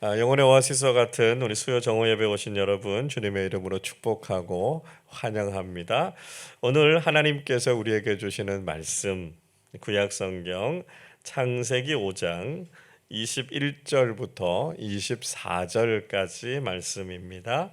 영혼의 오아시스와 같은 우리 수요 정오 예배 오신 여러분 주님의 이름으로 축복하고 환영합니다. 오늘 하나님께서 우리에게 주시는 말씀 구약 성경 창세기 5장 21절부터 24절까지 말씀입니다.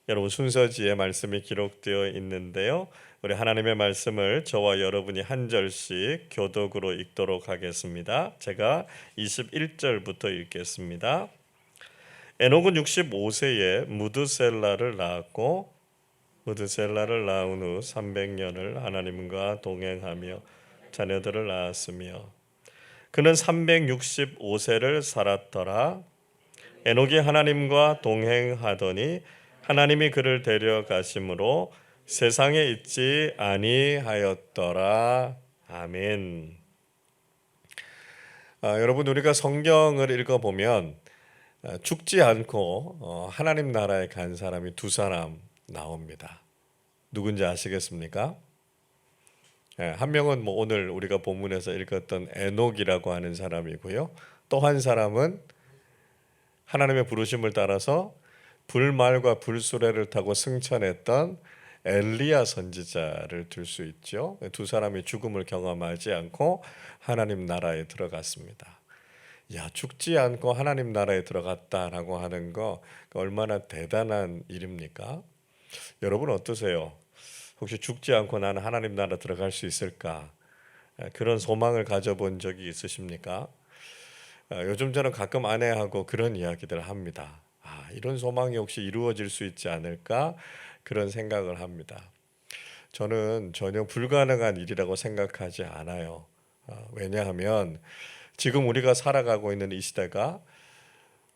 여러분 순서지에 말씀이 기록되어 있는데요. 우리 하나님의 말씀을 저와 여러분이 한 절씩 교독으로 읽도록 하겠습니다. 제가 21절부터 읽겠습니다. 에녹은 65세에 무드셀라를 낳았고 무드셀라를 낳은 후 300년을 하나님과 동행하며 자녀들을 낳았으며 그는 365세를 살았더라. 에녹이 하나님과 동행하더니 하나님이 그를 데려가심으로 세상에 있지 아니하였더라. 아멘. 여러분 우리가 성경을 읽어보면 죽지 않고 하나님 나라에 간 사람이 두 사람 나옵니다. 누군지 아시겠습니까? 한 명은 오늘 우리가 본문에서 읽었던 에녹이라고 하는 사람이고요. 또 한 사람은 하나님의 부르심을 따라서 불말과 불수레를 타고 승천했던 엘리야 선지자를 들 수 있죠. 두 사람이 죽음을 경험하지 않고 하나님 나라에 들어갔습니다. 야, 죽지 않고 하나님 나라에 들어갔다라고 하는 거 얼마나 대단한 일입니까? 여러분 어떠세요? 혹시 죽지 않고 나는 하나님 나라 들어갈 수 있을까? 그런 소망을 가져본 적이 있으십니까? 요즘 저는 가끔 아내하고 그런 이야기들을 합니다. 이런 소망이 혹시 이루어질 수 있지 않을까? 그런 생각을 합니다. 저는 전혀 불가능한 일이라고 생각하지 않아요. 왜냐하면 지금 우리가 살아가고 있는 이 시대가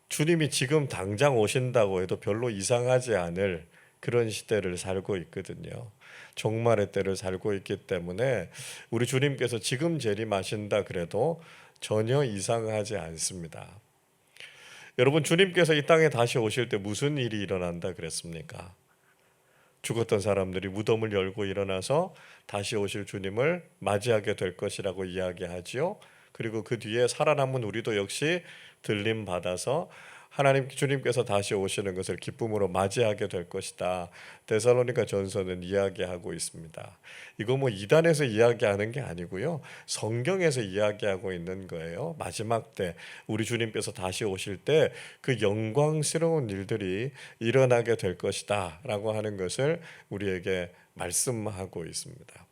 주님이 지금 당장 오신다고 해도 별로 이상하지 않을 그런 시대를 살고 있거든요. 종말의 때를 살고 있기 때문에 우리 주님께서 지금 재림하신다 그래도 전혀 이상하지 않습니다. 여러분 주님께서 이 땅에 다시 오실 때 무슨 일이 일어난다 그랬습니까? 죽었던 사람들이 무덤을 열고 일어나서 다시 오실 주님을 맞이하게 될 것이라고 이야기하지요. 그리고 그 뒤에 살아남은 우리도 역시 들림 받아서 하나님 주님께서 다시 오시는 것을 기쁨으로 맞이하게 될 것이다. 데살로니가 전서는 이야기하고 있습니다. 이거 이단에서 이야기하는 게 아니고요. 성경에서 이야기하고 있는 거예요. 마지막 때 우리 주님께서 다시 오실 때 그 영광스러운 일들이 일어나게 될 것이다 라고 하는 것을 우리에게 말씀하고 있습니다.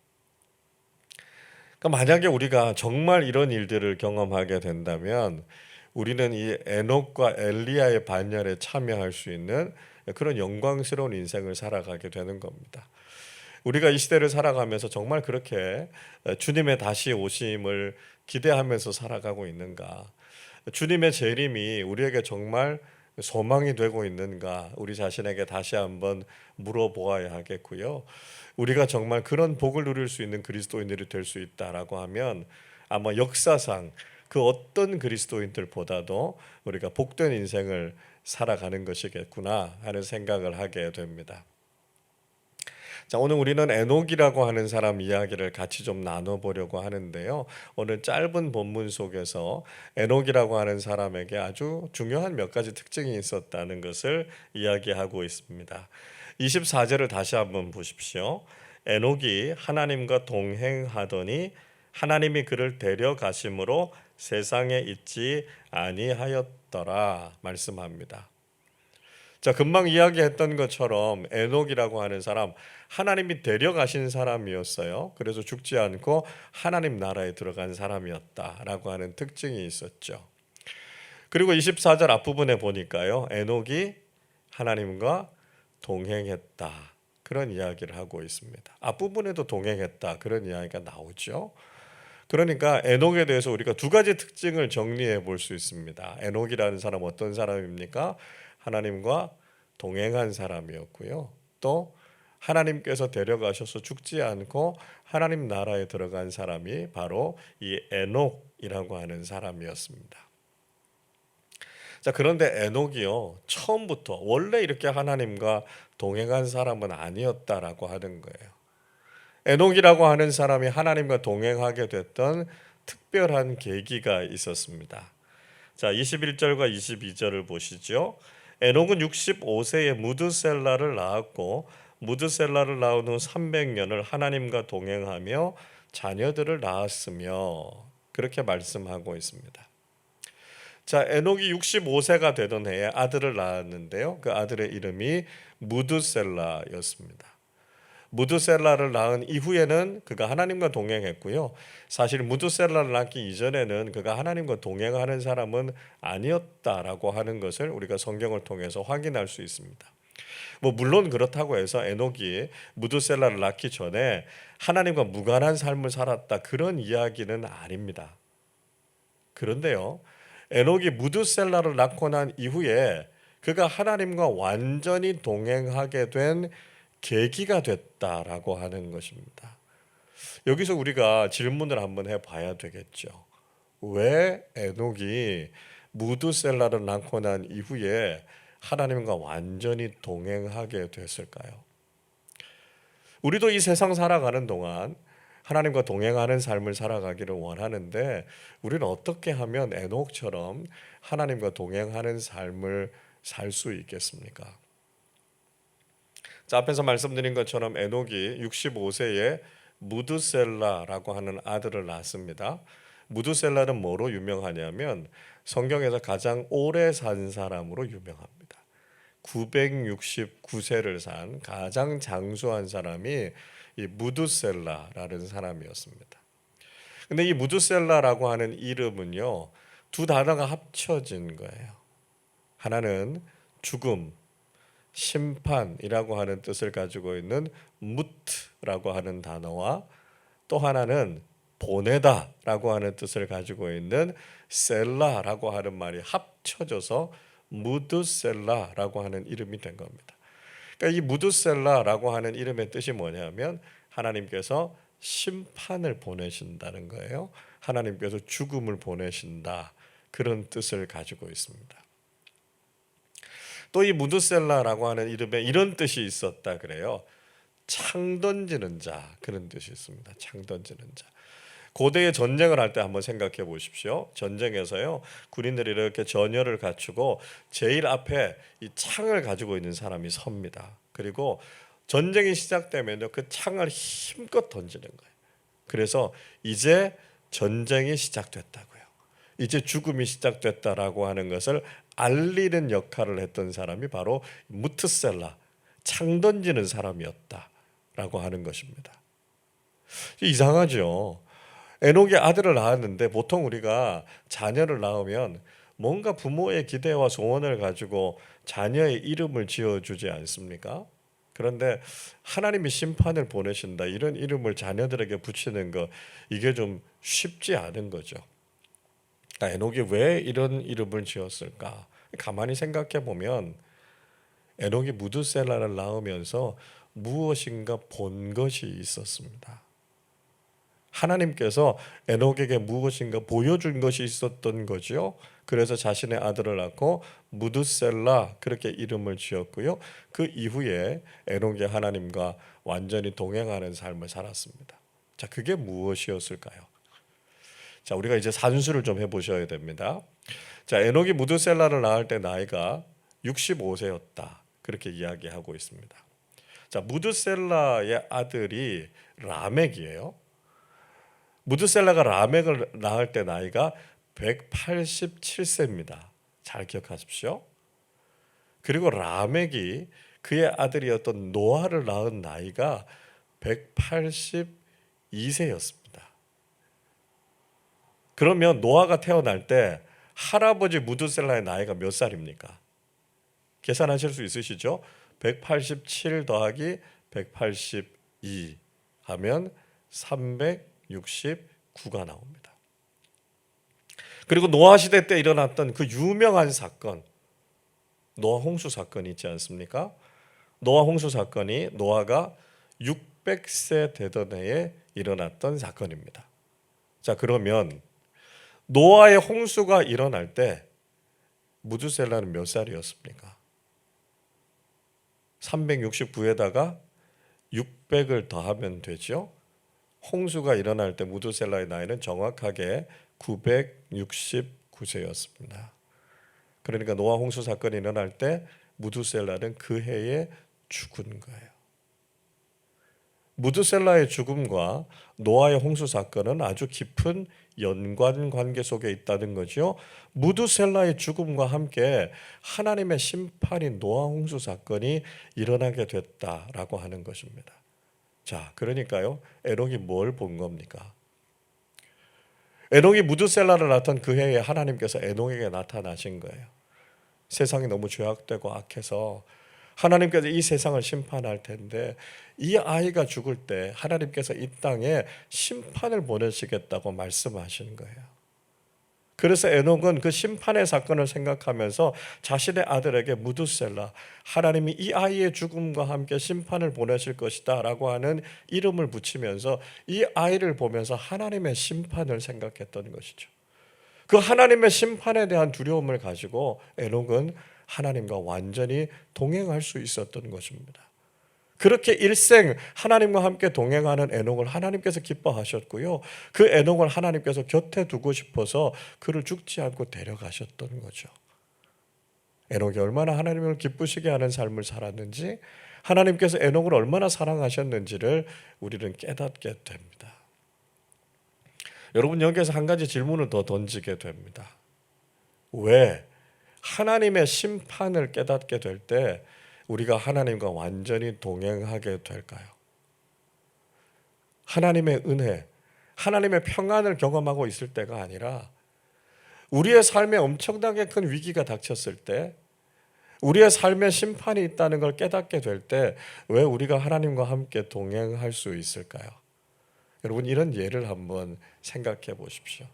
그러니까 만약에 우리가 정말 이런 일들을 경험하게 된다면 우리는 이 에녹과 엘리야의 반열에 참여할 수 있는 그런 영광스러운 인생을 살아가게 되는 겁니다. 우리가 이 시대를 살아가면서 정말 그렇게 주님의 다시 오심을 기대하면서 살아가고 있는가? 주님의 재림이 우리에게 정말 소망이 되고 있는가? 우리 자신에게 다시 한번 물어보아야 하겠고요. 우리가 정말 그런 복을 누릴 수 있는 그리스도인들이 될 수 있다라고 하면 아마 역사상 그 어떤 그리스도인들보다도 우리가 복된 인생을 살아가는 것이겠구나 하는 생각을 하게 됩니다. 자, 오늘 우리는 에녹이라고 하는 사람 이야기를 같이 좀 나눠보려고 하는데요. 오늘 짧은 본문 속에서 에녹이라고 하는 사람에게 아주 중요한 몇 가지 특징이 있었다는 것을 이야기하고 있습니다. 24절을 다시 한번 보십시오. 에녹이 하나님과 동행하더니 하나님이 그를 데려가심으로 세상에 있지 아니하였더라 말씀합니다. 자, 금방 이야기했던 것처럼 에녹이라고 하는 사람 하나님이 데려가신 사람이었어요. 그래서 죽지 않고 하나님 나라에 들어간 사람이었다라고 하는 특징이 있었죠. 그리고 24절 앞부분에 보니까요. 에녹이 하나님과 동행했다. 그런 이야기를 하고 있습니다. 앞부분에도 동행했다. 그런 이야기가 나오죠. 그러니까 에녹에 대해서 우리가 두 가지 특징을 정리해 볼 수 있습니다. 에녹이라는 사람 어떤 사람입니까? 하나님과 동행한 사람이었고요. 또 하나님께서 데려가셔서 죽지 않고 하나님 나라에 들어간 사람이 바로 이 에녹이라고 하는 사람이었습니다. 자, 그런데 에녹이요, 처음부터 원래 이렇게 하나님과 동행한 사람은 아니었다라고 하는 거예요. 에녹이라고 하는 사람이 하나님과 동행하게 됐던 특별한 계기가 있었습니다. 자, 21절과 22절을 보시죠. 에녹은 65세에 무드셀라를 낳았고 무드셀라를 낳은 후 300년을 하나님과 동행하며 자녀들을 낳았으며 그렇게 말씀하고 있습니다. 자, 에녹이 65세가 되던 해에 아들을 낳았는데요. 그 아들의 이름이 무드셀라였습니다. 무드셀라를 낳은 이후에는 그가 하나님과 동행했고요. 사실 무드셀라를 낳기 이전에는 그가 하나님과 동행하는 사람은 아니었다라고 하는 것을 우리가 성경을 통해서 확인할 수 있습니다. 물론 그렇다고 해서 에녹이 무드셀라를 낳기 전에 하나님과 무관한 삶을 살았다 그런 이야기는 아닙니다. 그런데요, 에녹이 무드셀라를 낳고 난 이후에 그가 하나님과 완전히 동행하게 된 계기가 됐다라고 하는 것입니다. 여기서 우리가 질문을 한번 해봐야 되겠죠. 왜 에녹이 무드셀라를 낳고 난 이후에 하나님과 완전히 동행하게 됐을까요? 우리도 이 세상 살아가는 동안 하나님과 동행하는 삶을 살아가기를 원하는데 우리는 어떻게 하면 에녹처럼 하나님과 동행하는 삶을 살 수 있겠습니까? 자, 앞에서 말씀드린 것처럼 에녹이 65세에 무드셀라라고 하는 아들을 낳습니다. 무드셀라는 뭐로 유명하냐면 성경에서 가장 오래 산 사람으로 유명합니다. 969세를 산 가장 장수한 사람이 이 무드셀라라는 사람이었습니다. 근데 이 무드셀라라고 하는 이름은요, 두 단어가 합쳐진 거예요. 하나는 죽음, 심판이라고 하는 뜻을 가지고 있는 무트라고 하는 단어와 또 하나는 보내다라고 하는 뜻을 가지고 있는 셀라라고 하는 말이 합쳐져서 무드셀라라고 하는 이름이 된 겁니다. 그러니까 이 무드셀라라고 하는 이름의 뜻이 뭐냐면 하나님께서 심판을 보내신다는 거예요. 하나님께서 죽음을 보내신다 그런 뜻을 가지고 있습니다. 또 이 무드셀라라고 하는 이름에 이런 뜻이 있었다 그래요. 창 던지는 자 그런 뜻이 있습니다. 창 던지는 자. 고대의 전쟁을 할 때 한번 생각해 보십시오. 전쟁에서요 군인들이 이렇게 전열을 갖추고 제일 앞에 이 창을 가지고 있는 사람이 섭니다. 그리고 전쟁이 시작되면요 그 창을 힘껏 던지는 거예요. 그래서 이제 전쟁이 시작됐다고요. 이제 죽음이 시작됐다라고 하는 것을 알리는 역할을 했던 사람이 바로 무트셀라, 창 던지는 사람이었다라고 하는 것입니다. 이상하죠. 에녹이 아들을 낳았는데 보통 우리가 자녀를 낳으면 뭔가 부모의 기대와 소원을 가지고 자녀의 이름을 지어주지 않습니까? 그런데 하나님이 심판을 보내신다 이런 이름을 자녀들에게 붙이는 거 이게 좀 쉽지 않은 거죠. 에녹이 왜 이런 이름을 지었을까? 가만히 생각해 보면 에녹이 무드셀라를 낳으면서 무엇인가 본 것이 있었습니다. 하나님께서 에녹에게 무엇인가 보여준 것이 있었던 거죠. 그래서 자신의 아들을 낳고 무드셀라 그렇게 이름을 지었고요. 그 이후에 에녹이 하나님과 완전히 동행하는 삶을 살았습니다. 자, 그게 무엇이었을까요? 자, 우리가 이제 산수를 좀 해보셔야 됩니다. 자, 에녹이 무드셀라를 낳을 때 나이가 65세였다. 그렇게 이야기하고 있습니다. 자, 무드셀라의 아들이 라멕이에요. 무드셀라가 라멕을 낳을 때 나이가 187세입니다. 잘 기억하십시오. 그리고 라멕이 그의 아들이었던 노아를 낳은 나이가 182세였습니다. 그러면 노아가 태어날 때 할아버지 무드셀라의 나이가 몇 살입니까? 계산하실 수 있으시죠? 187 더하기 182 하면 369가 나옵니다. 그리고 노아 시대 때 일어났던 그 유명한 사건, 노아 홍수 사건이 있지 않습니까? 노아 홍수 사건이 노아가 600세 되던 해에 일어났던 사건입니다. 자, 그러면 노아의 홍수가 일어날 때 무드셀라는 몇 살이었습니까? 369에다가 600을 더하면 되죠. 홍수가 일어날 때 무드셀라의 나이는 정확하게 969세였습니다. 그러니까 노아 홍수 사건이 일어날 때 무두셀라는 그 해에 죽은 거예요. 무두셀라의 죽음과 노아의 홍수 사건은 아주 깊은 연관 관계 속에 있다는 거죠. 무두셀라의 죽음과 함께 하나님의 심판인 노아 홍수 사건이 일어나게 됐다라고 하는 것입니다. 자, 그러니까요, 에녹이 뭘 본 겁니까? 에녹이 무두셀라를 낳던 그 해에 하나님께서 에녹에게 나타나신 거예요. 세상이 너무 죄악되고 악해서 하나님께서 이 세상을 심판할 텐데 이 아이가 죽을 때 하나님께서 이 땅에 심판을 보내시겠다고 말씀하신 거예요. 그래서 에녹은 그 심판의 사건을 생각하면서 자신의 아들에게 무두셀라, 하나님이 이 아이의 죽음과 함께 심판을 보내실 것이다 라고 하는 이름을 붙이면서 이 아이를 보면서 하나님의 심판을 생각했던 것이죠. 그 하나님의 심판에 대한 두려움을 가지고 에녹은 하나님과 완전히 동행할 수 있었던 것입니다. 그렇게 일생 하나님과 함께 동행하는 에녹을 하나님께서 기뻐하셨고요. 그 에녹을 하나님께서 곁에 두고 싶어서 그를 죽지 않고 데려가셨던 거죠. 에녹이 얼마나 하나님을 기쁘시게 하는 삶을 살았는지, 하나님께서 에녹을 얼마나 사랑하셨는지를 우리는 깨닫게 됩니다. 여러분, 여기에서 한 가지 질문을 더 던지게 됩니다. 왜 하나님의 심판을 깨닫게 될 때 우리가 하나님과 완전히 동행하게 될까요? 하나님의 은혜, 하나님의 평안을 경험하고 있을 때가 아니라 우리의 삶에 엄청나게 큰 위기가 닥쳤을 때, 우리의 삶에 심판이 있다는 걸 깨닫게 될 때 왜 우리가 하나님과 함께 동행할 수 있을까요? 여러분, 이런 예를 한번 생각해 보십시오.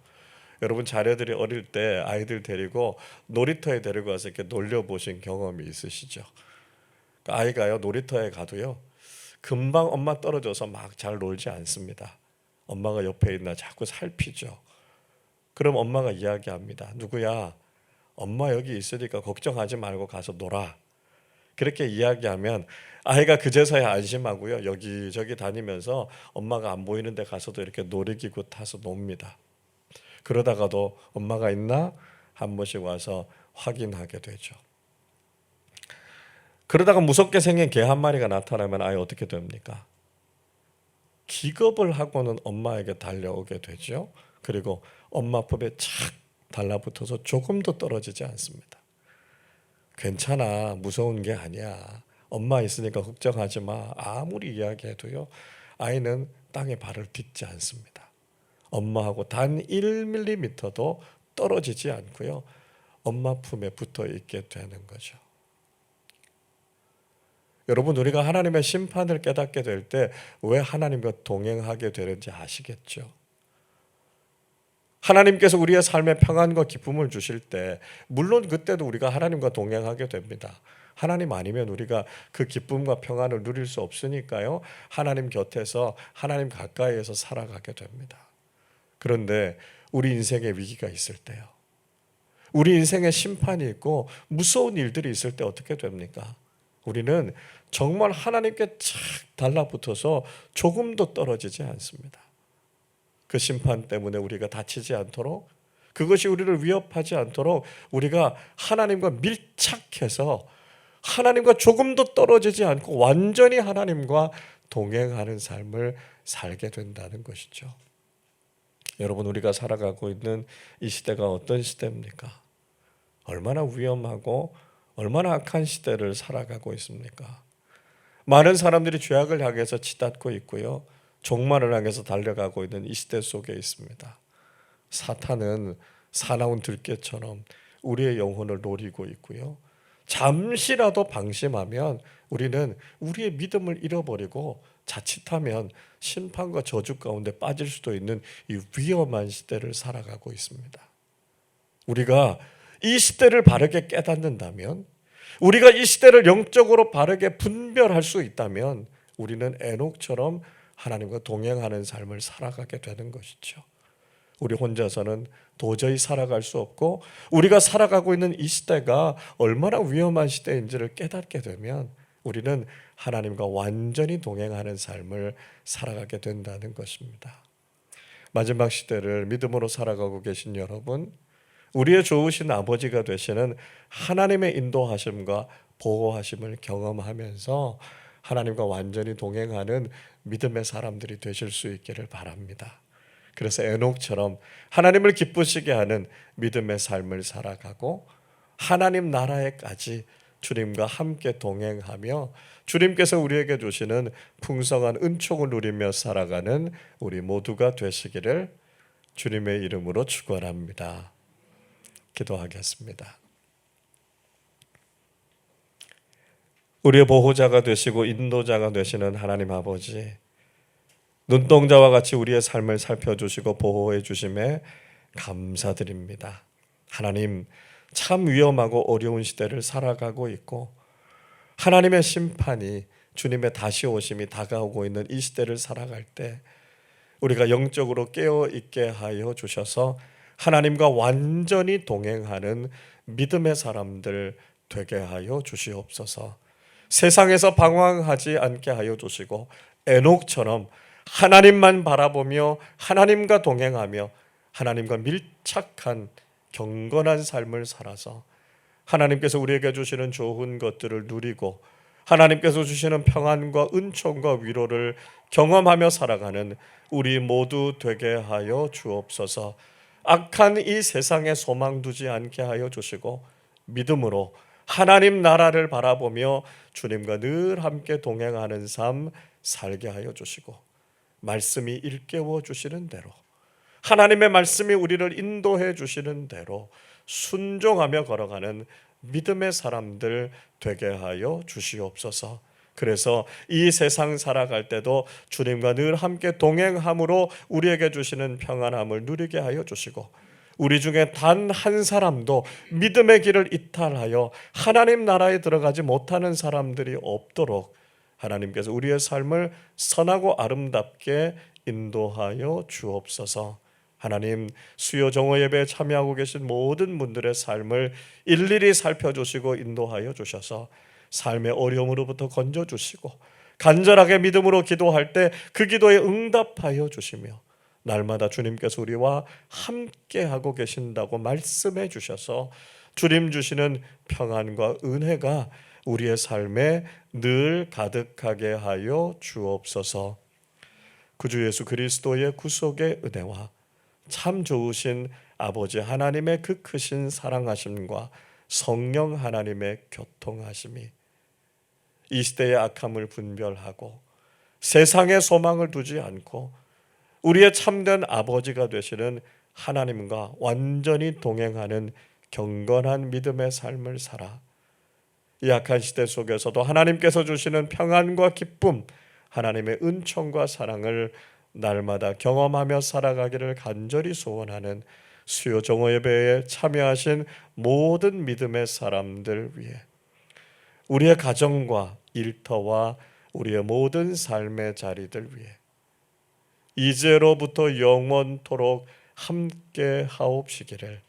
여러분, 자녀들이 어릴 때 아이들 데리고 놀이터에 데리고 가서 이렇게 놀려보신 경험이 있으시죠? 아이가요, 놀이터에 가도요, 금방 엄마 떨어져서 막 잘 놀지 않습니다. 엄마가 옆에 있나 자꾸 살피죠. 그럼 엄마가 이야기합니다. 누구야, 엄마 여기 있으니까 걱정하지 말고 가서 놀아. 그렇게 이야기하면 아이가 그제서야 안심하고요, 여기저기 다니면서 엄마가 안 보이는 데 가서도 이렇게 놀이기구 타서 놉니다. 그러다가도 엄마가 있나 한 번씩 와서 확인하게 되죠. 그러다가 무섭게 생긴 개 한 마리가 나타나면 아이 어떻게 됩니까? 기겁을 하고는 엄마에게 달려오게 되죠. 그리고 엄마 품에 착 달라붙어서 조금도 떨어지지 않습니다. 괜찮아, 무서운 게 아니야, 엄마 있으니까 걱정하지 마, 아무리 이야기해도요, 아이는 땅에 발을 딛지 않습니다. 엄마하고 단 1mm도 떨어지지 않고요, 엄마 품에 붙어 있게 되는 거죠. 여러분, 우리가 하나님의 심판을 깨닫게 될 때 왜 하나님과 동행하게 되는지 아시겠죠? 하나님께서 우리의 삶에 평안과 기쁨을 주실 때 물론 그때도 우리가 하나님과 동행하게 됩니다. 하나님 아니면 우리가 그 기쁨과 평안을 누릴 수 없으니까요, 하나님 곁에서 하나님 가까이에서 살아가게 됩니다. 그런데 우리 인생에 위기가 있을 때요, 우리 인생에 심판이 있고 무서운 일들이 있을 때 어떻게 됩니까? 우리는 정말 하나님께 착 달라붙어서 조금도 떨어지지 않습니다. 그 심판 때문에 우리가 다치지 않도록, 그것이 우리를 위협하지 않도록 우리가 하나님과 밀착해서 하나님과 조금도 떨어지지 않고 완전히 하나님과 동행하는 삶을 살게 된다는 것이죠. 여러분, 우리가 살아가고 있는 이 시대가 어떤 시대입니까? 얼마나 위험하고 얼마나 악한 시대를 살아가고 있습니까? 많은 사람들이 죄악을 향해서 치닫고 있고요, 종말을 향해서 달려가고 있는 이 시대 속에 있습니다. 사탄은 사나운 들깨처럼 우리의 영혼을 노리고 있고요, 잠시라도 방심하면 우리는 우리의 믿음을 잃어버리고 자칫하면 심판과 저주 가운데 빠질 수도 있는 이 위험한 시대를 살아가고 있습니다. 우리가 이 시대를 바르게 깨닫는다면, 우리가 이 시대를 영적으로 바르게 분별할 수 있다면 우리는 에녹처럼 하나님과 동행하는 삶을 살아가게 되는 것이죠. 우리 혼자서는 도저히 살아갈 수 없고, 우리가 살아가고 있는 이 시대가 얼마나 위험한 시대인지를 깨닫게 되면 우리는 하나님과 완전히 동행하는 삶을 살아가게 된다는 것입니다. 마지막 시대를 믿음으로 살아가고 계신 여러분, 우리의 좋으신 아버지가 되시는 하나님의 인도하심과 보호하심을 경험하면서 하나님과 완전히 동행하는 믿음의 사람들이 되실 수 있기를 바랍니다. 그래서 에녹처럼 하나님을 기쁘시게 하는 믿음의 삶을 살아가고 하나님 나라에까지 주님과 함께 동행하며 주님께서 우리에게 주시는 풍성한 은총을 누리며 살아가는 우리 모두가 되시기를 주님의 이름으로 축원합니다. 기도하겠습니다. 우리의 보호자가 되시고 인도자가 되시는 하나님 아버지, 눈동자와 같이 우리의 삶을 살펴주시고 보호해 주심에 감사드립니다. 하나님, 참 위험하고 어려운 시대를 살아가고 있고 하나님의 심판이, 주님의 다시 오심이 다가오고 있는 이 시대를 살아갈 때 우리가 영적으로 깨어 있게 하여 주셔서 하나님과 완전히 동행하는 믿음의 사람들 되게 하여 주시옵소서. 세상에서 방황하지 않게 하여 주시고 에녹처럼 하나님만 바라보며 하나님과 동행하며 하나님과 밀착한 경건한 삶을 살아서 하나님께서 우리에게 주시는 좋은 것들을 누리고 하나님께서 주시는 평안과 은총과 위로를 경험하며 살아가는 우리 모두 되게 하여 주옵소서. 악한 이 세상에 소망 두지 않게 하여 주시고 믿음으로 하나님 나라를 바라보며 주님과 늘 함께 동행하는 삶 살게 하여 주시고 말씀이 일깨워 주시는 대로 하나님의 말씀이 우리를 인도해 주시는 대로 순종하며 걸어가는 믿음의 사람들 되게 하여 주시옵소서. 그래서 이 세상 살아갈 때도 주님과 늘 함께 동행함으로 우리에게 주시는 평안함을 누리게 하여 주시고 우리 중에 단 한 사람도 믿음의 길을 이탈하여 하나님 나라에 들어가지 못하는 사람들이 없도록 하나님께서 우리의 삶을 선하고 아름답게 인도하여 주옵소서. 하나님, 수요 정오 예배에 참여하고 계신 모든 분들의 삶을 일일이 살펴주시고 인도하여 주셔서 삶의 어려움으로부터 건져주시고 간절하게 믿음으로 기도할 때 그 기도에 응답하여 주시며 날마다 주님께서 우리와 함께하고 계신다고 말씀해 주셔서 주님 주시는 평안과 은혜가 우리의 삶에 늘 가득하게 하여 주옵소서. 구주 예수 그리스도의 구속의 은혜와 참 좋으신 아버지 하나님의 그 크신 사랑하심과 성령 하나님의 교통하심이 이 시대의 악함을 분별하고 세상에 소망을 두지 않고 우리의 참된 아버지가 되시는 하나님과 완전히 동행하는 경건한 믿음의 삶을 살아 이 악한 시대 속에서도 하나님께서 주시는 평안과 기쁨, 하나님의 은총과 사랑을 날마다 경험하며 살아가기를 간절히 소원하는 수요 정오 예배에 참여하신 모든 믿음의 사람들 위해 우리의 가정과 일터와 우리의 모든 삶의 자리들 위해 이제로부터 영원토록 함께 하옵시기를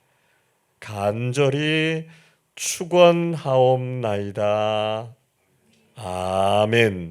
간절히 축원하옵나이다. 아멘.